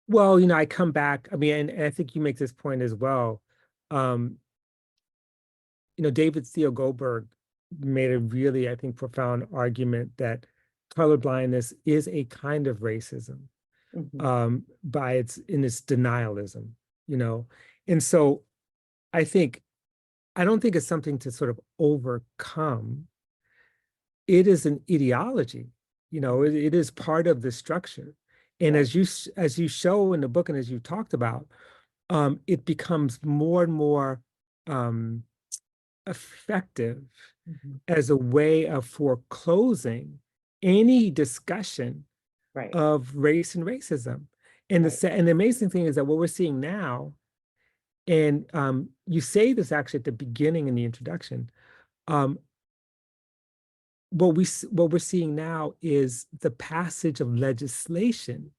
Well, you know, I come back. I mean, and I think you make this point as well. Um, you know, David Theo Goldberg made a really, I think, profound argument that colorblindness is a kind of racism, by its denialism, you know. And so I don't think it's something to sort of overcome. It is an ideology, you know, it is part of the structure. And Right. as you show in the book and as you talked about, it becomes more and more effective as a way of foreclosing any discussion Right. of race and racism. And the amazing thing is that what we're seeing now, and you say this actually at the beginning in the introduction, what we're seeing now is the passage of legislation,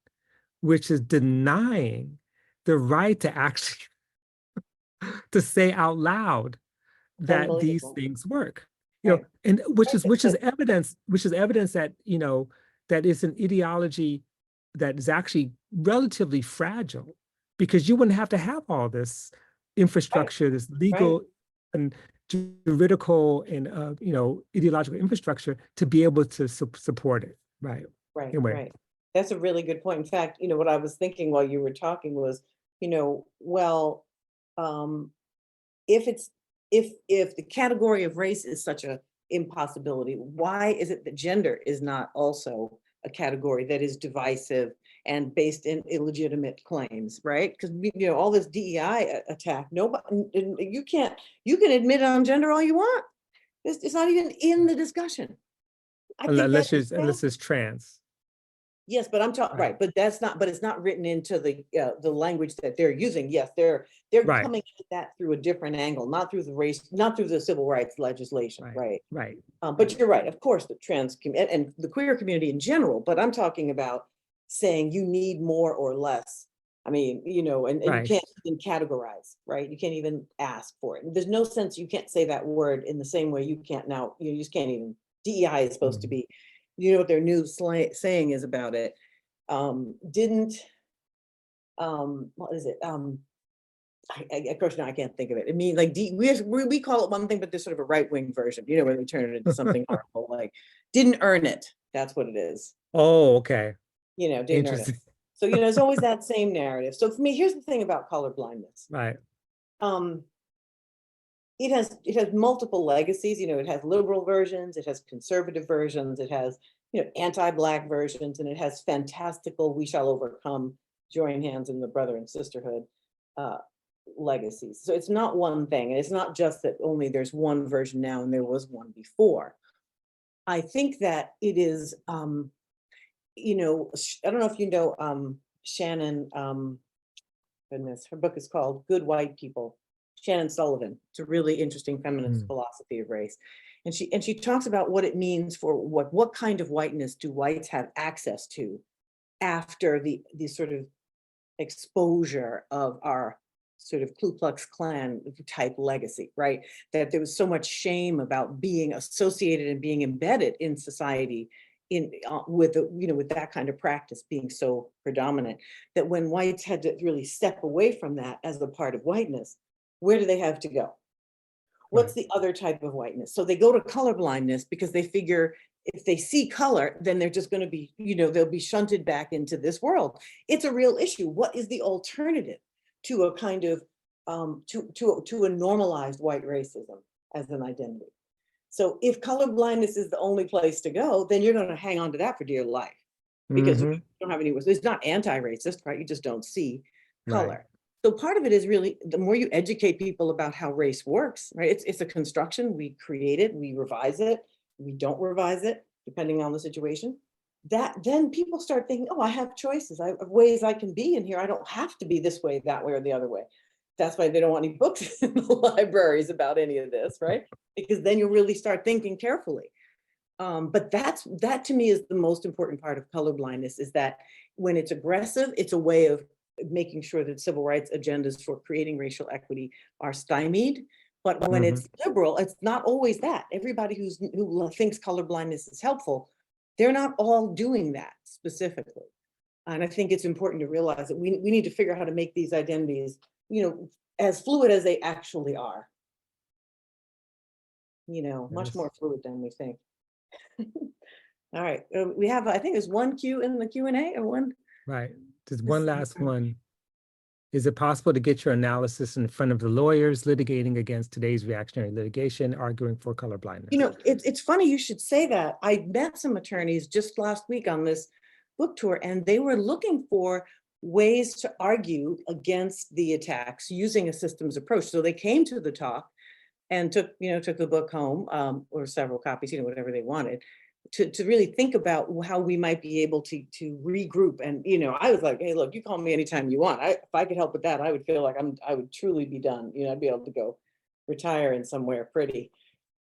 which is denying the right to actually to say out loud It's that these unbelievable. things work. You know, Right. and which is evidence that, you know, that is an ideology that is actually relatively fragile, because you wouldn't have to have all this Right. infrastructure, this Right. legal and juridical and you know, ideological infrastructure to be able to support it. Right. Right. Anyway. Right. That's a really good point. In fact, you know, what I was thinking while you were talking was, you know, well, um, if it's if the category of race is such a impossibility, why is it that gender is not also a category that is divisive and based in illegitimate claims, right? Because you know, all this DEI attack, nobody, you can't, you can admit on gender all you want. It's not even in the discussion. I think that is Unless it's trans. yes, but I'm talking Right. right, but that's not, but it's not written into the language that they're using. Yes, they're Right. coming at that through a different angle, not through the race, not through the civil rights legislation, right? Right. But you're right, of course, the trans and the queer community in general, but I'm talking about saying you need more or less. I mean, you know, and you Right. can't even categorize, right? You can't even ask for it. There's no sense you can't say that word in the same way you can't now, you just can't even, DEI is supposed to be, you know what their new saying is about it. Didn't, what is it? Of course, now I can't think of it. I mean, like we call it one thing, but there's sort of a right-wing version, you know, where they turn it into something horrible, like didn't earn it. That's what it is. Oh, okay. You know, didn't earn it. Interesting. So, you know, it's always that same narrative. So for me, here's the thing about color blindness. Right. It has multiple legacies. You know, it has liberal versions, it has conservative versions, it has anti-Black versions, and it has fantastical "we shall overcome, join hands in the brother and sisterhood" legacies. So it's not one thing, and it's not just that only there's one version now and there was one before. I think that it is, I don't know if you know Shannon, goodness, her book is called Good White People. Shannon Sullivan. It's a really interesting feminist philosophy of race. And she talks about what it means for what kind of whiteness do whites have access to after the sort of exposure of our sort of Ku Klux Klan type legacy, right? That there was so much shame about being associated and being embedded in society with that kind of practice being so predominant, that when whites had to really step away from that as a part of whiteness, where do they have to go? What's the other type of whiteness? So they go to colorblindness because they figure if they see color, then they're just going to be, they'll be shunted back into this world. It's a real issue. What is the alternative to a kind of, to a normalized white racism as an identity? So if colorblindness is the only place to go, then you're going to hang on to that for dear life because you don't have any, it's not anti-racist, right? You just don't see color. Right. So part of it is really, the more you educate people about how race works, right? It's a construction, we create it, we revise it, we don't revise it, depending on the situation. That then people start thinking, oh, I have choices, I have ways I can be in here. I don't have to be this way, that way, or the other way. That's why they don't want any books in the libraries about any of this, right? Because then you'll really start thinking carefully. But that to me is the most important part of colorblindness, is that when it's aggressive, it's a way of making sure that civil rights agendas for creating racial equity are stymied. But when it's liberal, it's not always that. Everybody who thinks colorblindness is helpful, they're not all doing that specifically. And I think it's important to realize that we need to figure out how to make these identities, as fluid as they actually are. Much more fluid than we think. All right, we have, I think there's one Q in the Q&A or one. Right, there's one last one. Is it possible to get your analysis in front of the lawyers litigating against today's reactionary litigation, arguing for colorblindness? It's funny you should say that. I met some attorneys just last week on this book tour, and they were looking for ways to argue against the attacks using a systems approach. So they came to the talk and took the book home, or several copies, whatever they wanted, to really think about how we might be able to regroup. And I was like, hey, look, you call me anytime you want. If I could help with that, I would feel like I would truly be done. I'd be able to go retire in somewhere pretty.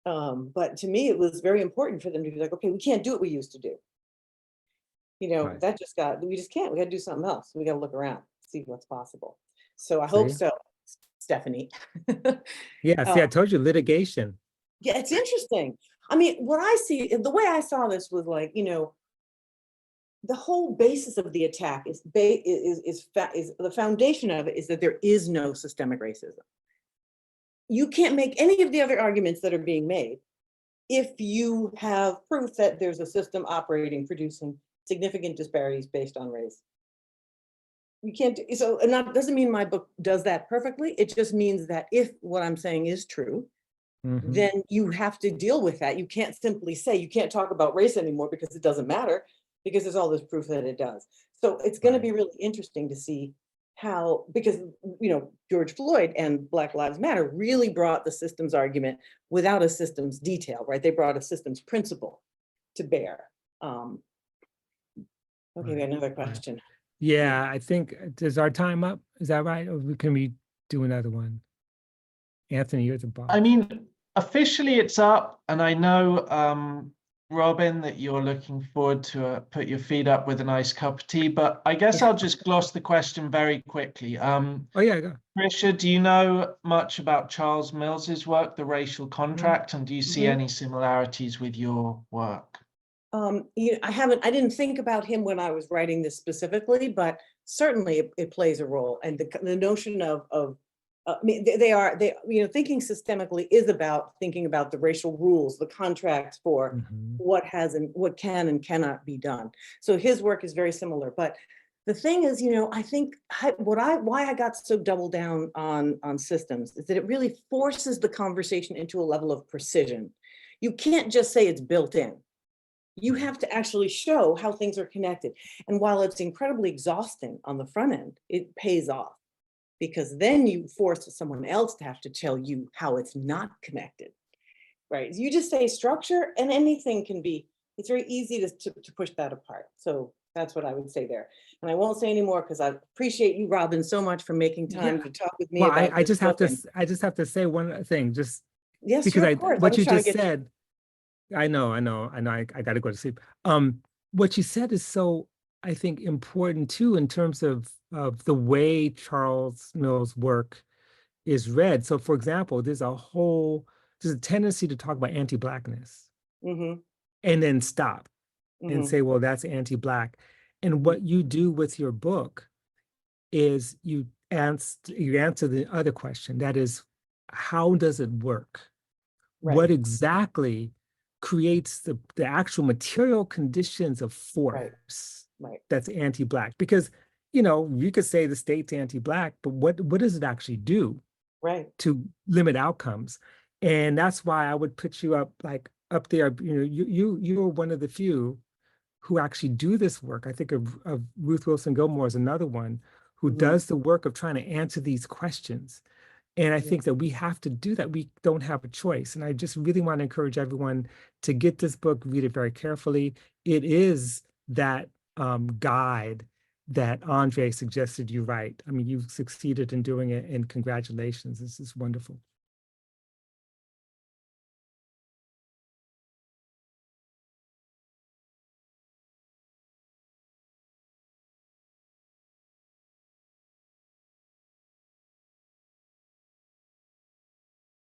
But to me, it was very important for them to be like, okay, we can't do what we used to do. Right. We just can't. We got to do something else. We got to look around, see what's possible. So I hope so, Stephanie. Yeah, see, I told you, litigation. Yeah, it's interesting. I mean, what I see, the way I saw this was like, the whole basis of the attack is the foundation of it is that there is no systemic racism. You can't make any of the other arguments that are being made if you have proof that there's a system operating, producing significant disparities based on race. You can't do so, and that doesn't mean my book does that perfectly. It just means that if what I'm saying is true, then you have to deal with that. You can't simply say, you can't talk about race anymore because it doesn't matter, because there's all this proof that it does. So it's going to be really interesting to see how, because George Floyd and Black Lives Matter really brought the systems argument without a systems detail, right? They brought a systems principle to bear. Okay, we have another question. Yeah, I think, is our time up? Is that right? Or can we do another one? Anthony, you're the boss. I mean, officially it's up, and I know, Robin, that you're looking forward to put your feet up with a nice cup of tea, but I guess I'll just gloss the question very quickly. Oh yeah, go. Tricia, do you know much about Charles Mills's work, The Racial Contract, and do you see any similarities with your work? I didn't think about him when I was writing this specifically, but certainly it plays a role. And the notion of I mean, thinking systemically is about thinking about the racial rules, the contracts for what can and cannot be done. So his work is very similar. But the thing is, I think why I got so double down on systems is that it really forces the conversation into a level of precision. You can't just say it's built in. You have to actually show how things are connected. And while it's incredibly exhausting on the front end, it pays off, because then you force someone else to have to tell you how it's not connected, right? You just say structure and anything can be, it's very easy to push that apart. So that's what I would say there. And I won't say anymore because I appreciate you, Robin, so much for making time to talk with me well, about I this just have book. to I just have to say one thing, just Yes, because sure, of course. I what was you trying to just get you. said, I know, I gotta go to sleep. What you said is so, I think, important too, in terms of the way Charles Mill's work is read. So for example, there's a tendency to talk about anti-Blackness Mm-hmm, and then stop and mm-hmm, say, well, that's anti-Black. And mm-hmm. what you do with your book is you answer the other question, that is, how does it work? Right, What exactly creates the actual material conditions of right, force right, that's anti-Black? Because, you know, you could say the state's anti-Black, but what does it actually do right. to limit outcomes? And that's why I would put you up there. You know, you are one of the few who actually do this work. I think of Ruth Wilson Gilmore as another one who Mm-hmm. does the work of trying to answer these questions. And I Yeah. think that we have to do that. We don't have a choice. And I just really want to encourage everyone to get this book, read it very carefully. It is that guide that Andre suggested you write. I mean, you've succeeded in doing it, and congratulations. This is wonderful.